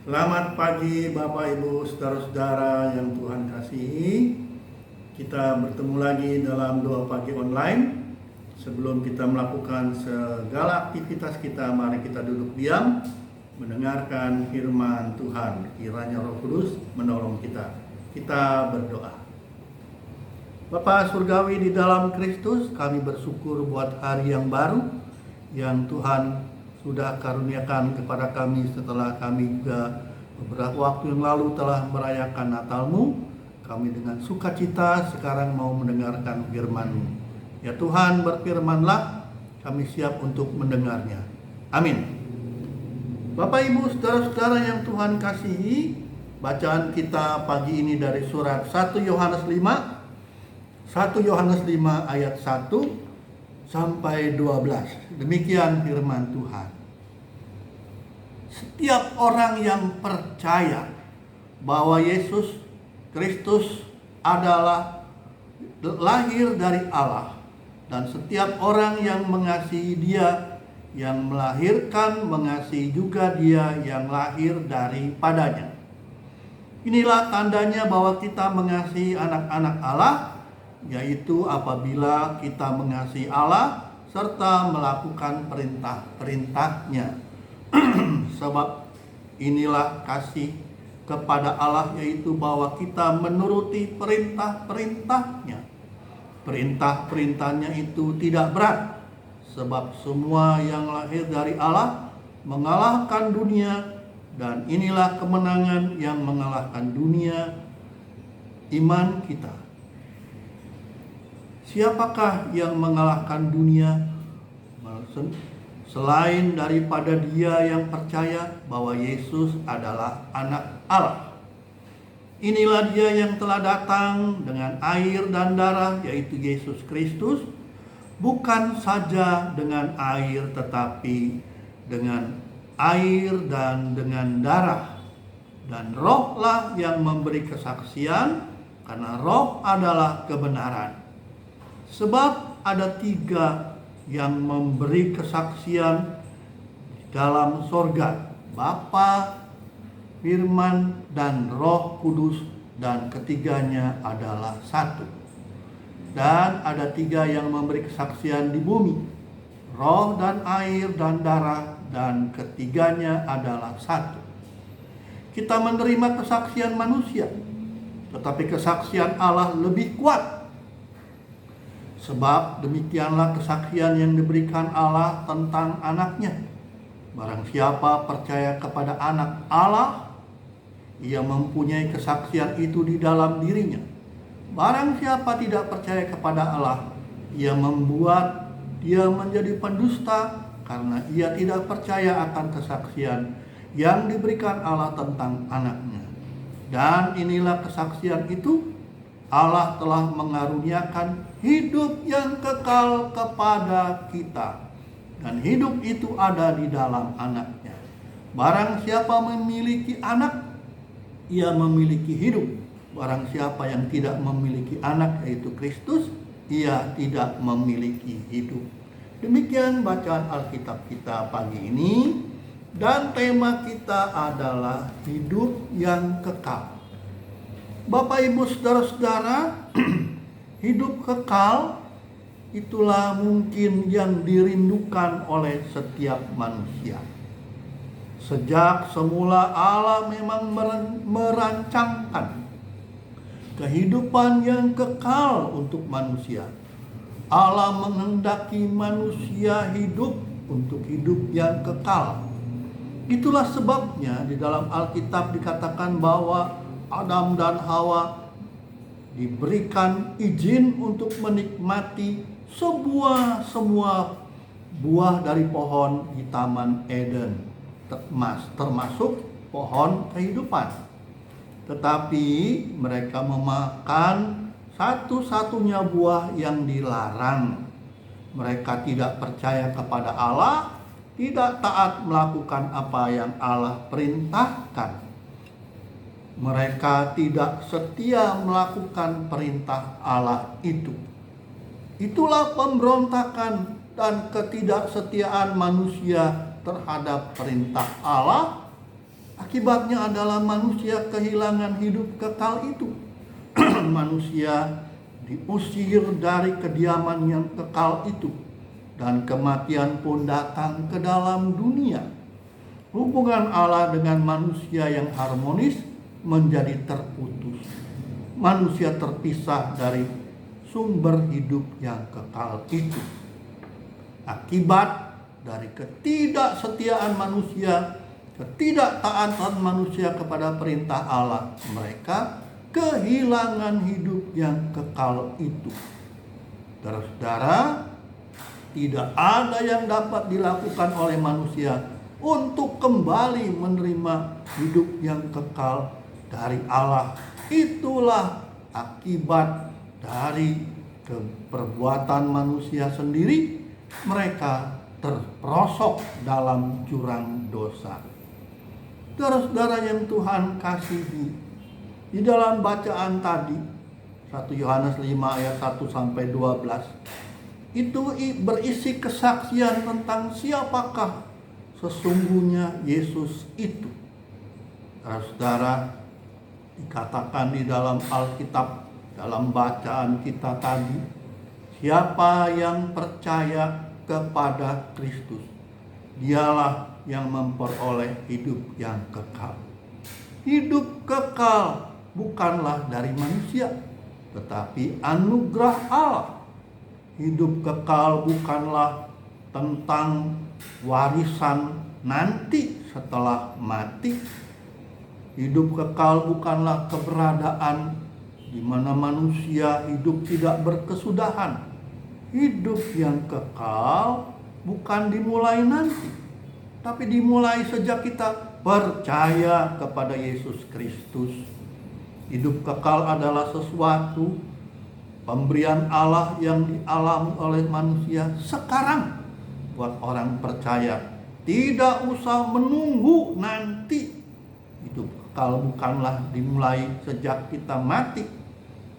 Selamat pagi Bapak Ibu saudara-saudara yang Tuhan kasihi. Kita bertemu lagi dalam doa pagi online. Sebelum kita melakukan segala aktivitas kita, mari kita duduk diam mendengarkan firman Tuhan. Kiranya Roh Kudus menolong kita. Kita berdoa. Bapa surgawi di dalam Kristus, kami bersyukur buat hari yang baru yang Tuhan sudah karuniakan kepada kami setelah kami juga beberapa waktu yang lalu telah merayakan Natal-Mu. Kami dengan sukacita sekarang mau mendengarkan firman-Mu. Ya Tuhan, berfirmanlah, kami siap untuk mendengarnya. Amin. Bapak Ibu saudara-saudara yang Tuhan kasihi, bacaan kita pagi ini dari surat 1 Yohanes 5 ayat 1 sampai 12. Demikian firman Tuhan. Setiap orang yang percaya bahwa Yesus Kristus adalah lahir dari Allah, dan setiap orang yang mengasihi Dia yang melahirkan, mengasihi juga Dia yang lahir daripadanya. Inilah tandanya bahwa kita mengasihi anak-anak Allah, yaitu apabila kita mengasihi Allah serta melakukan perintah-perintahnya. Sebab inilah kasih kepada Allah, yaitu bahwa kita menuruti perintah-perintahnya. Perintah-perintahnya itu tidak berat, sebab semua yang lahir dari Allah mengalahkan dunia, dan inilah kemenangan yang mengalahkan dunia, iman kita. Siapakah yang mengalahkan dunia selain daripada dia yang percaya bahwa Yesus adalah anak Allah? Inilah dia yang telah datang dengan air dan darah, yaitu Yesus Kristus, bukan saja dengan air tetapi dengan air dan dengan darah. Dan Rohlah yang memberi kesaksian, karena Roh adalah kebenaran. Sebab ada 3 yang memberi kesaksian dalam sorga, Bapa, Firman, dan Roh Kudus, dan ketiganya adalah satu. Dan ada 3 yang memberi kesaksian di bumi, roh dan air dan darah, dan ketiganya adalah satu. Kita menerima kesaksian manusia, tetapi kesaksian Allah lebih kuat. Sebab demikianlah kesaksian yang diberikan Allah tentang anaknya. Barang siapa percaya kepada anak Allah, ia mempunyai kesaksian itu di dalam dirinya. Barang siapa tidak percaya kepada Allah, ia membuat dia menjadi pendusta, karena ia tidak percaya akan kesaksian yang diberikan Allah tentang anaknya. Dan inilah kesaksian itu, Allah telah mengaruniakan hidup yang kekal kepada kita, dan hidup itu ada di dalam anaknya. Barang siapa memiliki anak, ia memiliki hidup. Barang siapa yang tidak memiliki anak, yaitu Kristus, ia tidak memiliki hidup. Demikian bacaan Alkitab kita pagi ini, dan tema kita adalah hidup yang kekal. Bapak Ibu saudara-saudara, hidup kekal itulah mungkin yang dirindukan oleh setiap manusia. Sejak semula Allah memang merancangkan kehidupan yang kekal untuk manusia. Allah menghendaki manusia hidup untuk hidup yang kekal. Itulah sebabnya di dalam Alkitab dikatakan bahwa Adam dan Hawa diberikan izin untuk menikmati semua buah dari pohon di Taman Eden, termasuk pohon kehidupan. Tetapi mereka memakan satu-satunya buah yang dilarang. Mereka tidak percaya kepada Allah, tidak taat melakukan apa yang Allah perintahkan. Mereka tidak setia melakukan perintah Allah itu. Itulah pemberontakan dan ketidaksetiaan manusia terhadap perintah Allah Akibatnya adalah manusia kehilangan hidup kekal itu. Manusia diusir dari kediaman yang kekal itu, dan kematian pun datang ke dalam dunia. Hubungan Allah dengan manusia yang harmonis menjadi terputus. Manusia terpisah dari sumber hidup yang kekal itu. Akibat dari ketidaksetiaan manusia, ketidaktaatan manusia kepada perintah Allah, mereka kehilangan hidup yang kekal itu. Saudara, tidak ada yang dapat dilakukan oleh manusia untuk kembali menerima hidup yang kekal dari Allah. Itulah akibat dari perbuatan manusia sendiri. Mereka terperosok dalam jurang dosa. Saudara-saudara yang Tuhan kasihi, di dalam bacaan tadi 1 Yohanes 5 ayat 1 sampai 12 itu berisi kesaksian tentang siapakah sesungguhnya Yesus itu. Saudara, dikatakan di dalam Alkitab, dalam bacaan kita tadi, siapa yang percaya kepada Kristus, dialah yang memperoleh hidup yang kekal. Hidup kekal bukanlah dari manusia, tetapi anugerah Allah. Hidup kekal bukanlah tentang warisan nanti setelah mati. Hidup kekal bukanlah keberadaan di mana manusia hidup tidak berkesudahan. Hidup yang kekal bukan dimulai nanti, tapi dimulai sejak kita percaya kepada Yesus Kristus. Hidup kekal adalah sesuatu pemberian Allah yang dialami oleh manusia sekarang buat orang percaya. Tidak usah menunggu nanti. Hidup kekal bukanlah dimulai sejak kita mati,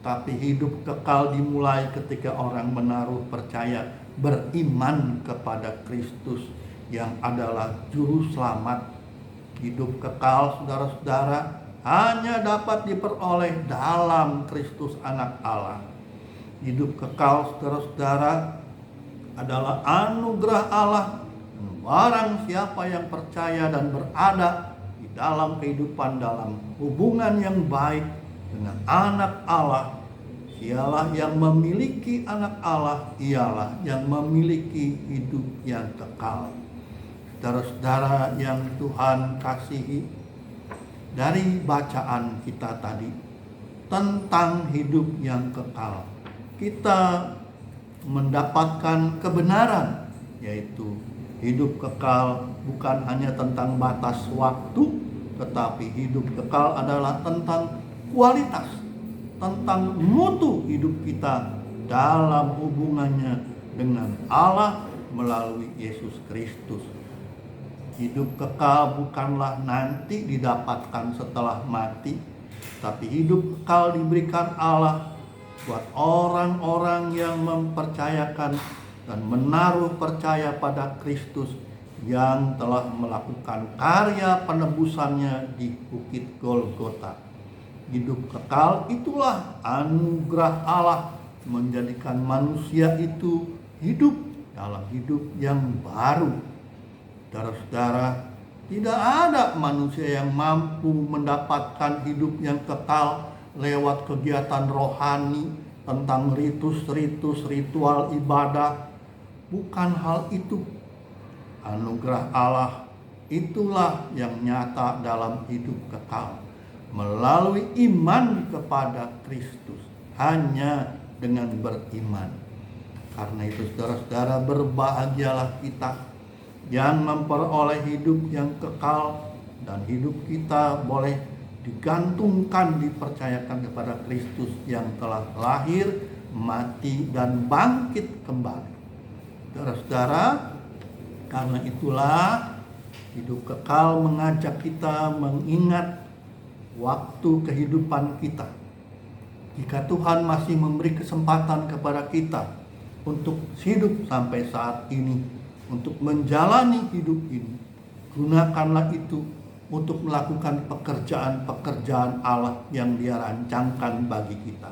tapi hidup kekal dimulai ketika orang menaruh percaya, beriman kepada Kristus yang adalah juru selamat. Hidup kekal, saudara-saudara, hanya dapat diperoleh dalam Kristus Anak Allah. Hidup kekal, saudara-saudara, adalah anugerah Allah. Barang siapa yang percaya dan berada di dalam kehidupan, dalam hubungan yang baik dengan Anak Allah, ialah yang memiliki Anak Allah, ialah yang memiliki hidup yang kekal. Saudara-saudara yang Tuhan kasihi, dari bacaan kita tadi tentang hidup yang kekal, kita mendapatkan kebenaran, yaitu hidup kekal bukan hanya tentang batas waktu, tetapi hidup kekal adalah tentang kualitas, tentang mutu hidup kita dalam hubungannya dengan Allah melalui Yesus Kristus. Hidup kekal bukanlah nanti didapatkan setelah mati, tapi hidup kekal diberikan Allah buat orang-orang yang mempercayakan dan menaruh percaya pada Kristus yang telah melakukan karya penebusannya di Bukit Golgota. Hidup kekal itulah anugerah Allah menjadikan manusia itu hidup dalam hidup yang baru. Saudara-saudara, tidak ada manusia yang mampu mendapatkan hidup yang kekal lewat kegiatan rohani tentang ritus-ritus, ritual ibadah. Bukan hal itu. Anugerah Allah itulah yang nyata dalam hidup kekal melalui iman kepada Kristus, hanya dengan beriman. Karena itu saudara-saudara, berbahagialah kita yang memperoleh hidup yang kekal, dan hidup kita boleh digantungkan, dipercayakan kepada Kristus yang telah lahir, mati, dan bangkit kembali. Saudara-saudara, karena itulah hidup kekal mengajak kita mengingat waktu kehidupan kita. Jika Tuhan masih memberi kesempatan kepada kita untuk hidup sampai saat ini, untuk menjalani hidup ini, gunakanlah itu untuk melakukan pekerjaan-pekerjaan Allah yang Dia rancangkan bagi kita.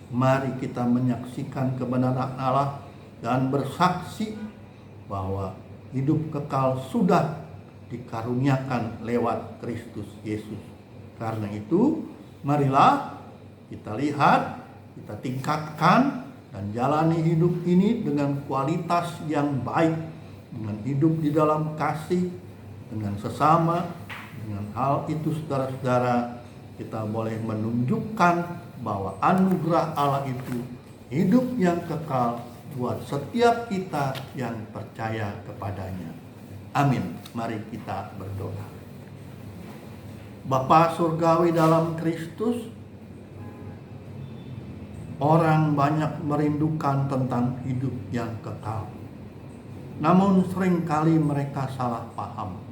Mari kita menyaksikan kebenaran Allah dan bersaksi bahwa hidup kekal sudah dikaruniakan lewat Kristus Yesus. Karena itu, marilah kita lihat, kita tingkatkan dan jalani hidup ini dengan kualitas yang baik, dengan hidup di dalam kasih, dengan sesama. Dengan hal itu, saudara-saudara, kita boleh menunjukkan bahwa anugerah Allah itu hidup yang kekal buat setiap kita yang percaya kepadanya. Amin. Mari kita berdoa. Bapa surgawi dalam Kristus, orang banyak merindukan tentang hidup yang kekal. Namun seringkali mereka salah paham.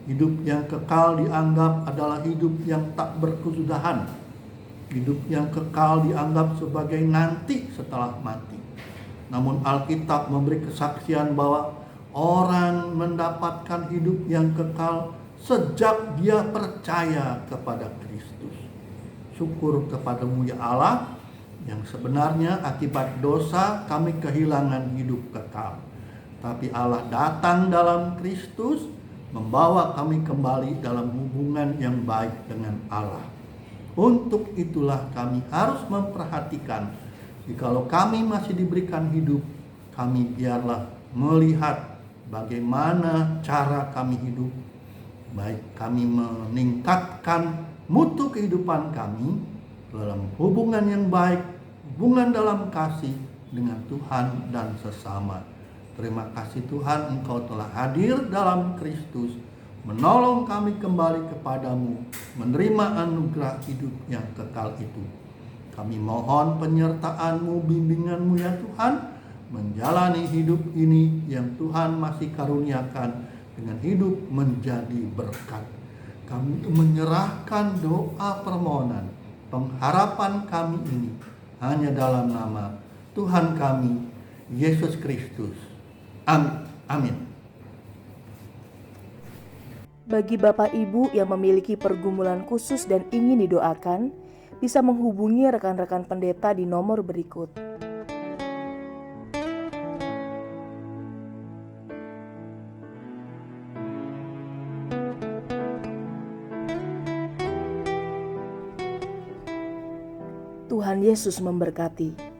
Hidup yang kekal dianggap adalah hidup yang tak berkesudahan. Hidup yang kekal dianggap sebagai nanti setelah mati. Namun Alkitab memberi kesaksian bahwa orang mendapatkan hidup yang kekal sejak dia percaya kepada Kristus. Syukur kepadamu ya Allah, yang sebenarnya akibat dosa kami kehilangan hidup kekal. Tapi Allah datang dalam Kristus, membawa kami kembali dalam hubungan yang baik dengan Allah. Untuk itulah kami harus memperhatikan, jikalau kami masih diberikan hidup, kami biarlah melihat bagaimana cara kami hidup, baik kami meningkatkan mutu kehidupan kami dalam hubungan yang baik, hubungan dalam kasih dengan Tuhan dan sesama. Terima kasih Tuhan, Engkau telah hadir dalam Kristus, menolong kami kembali kepadamu, menerima anugerah hidup yang kekal itu. Kami mohon penyertaan-Mu, bimbingan-Mu ya Tuhan, menjalani hidup ini yang Tuhan masih karuniakan dengan hidup menjadi berkat. Kami menyerahkan doa permohonan, pengharapan kami ini hanya dalam nama Tuhan kami, Yesus Kristus. Amin. Bagi Bapak Ibu yang memiliki pergumulan khusus dan ingin didoakan, bisa menghubungi rekan-rekan pendeta di nomor berikut. Tuhan Yesus memberkati.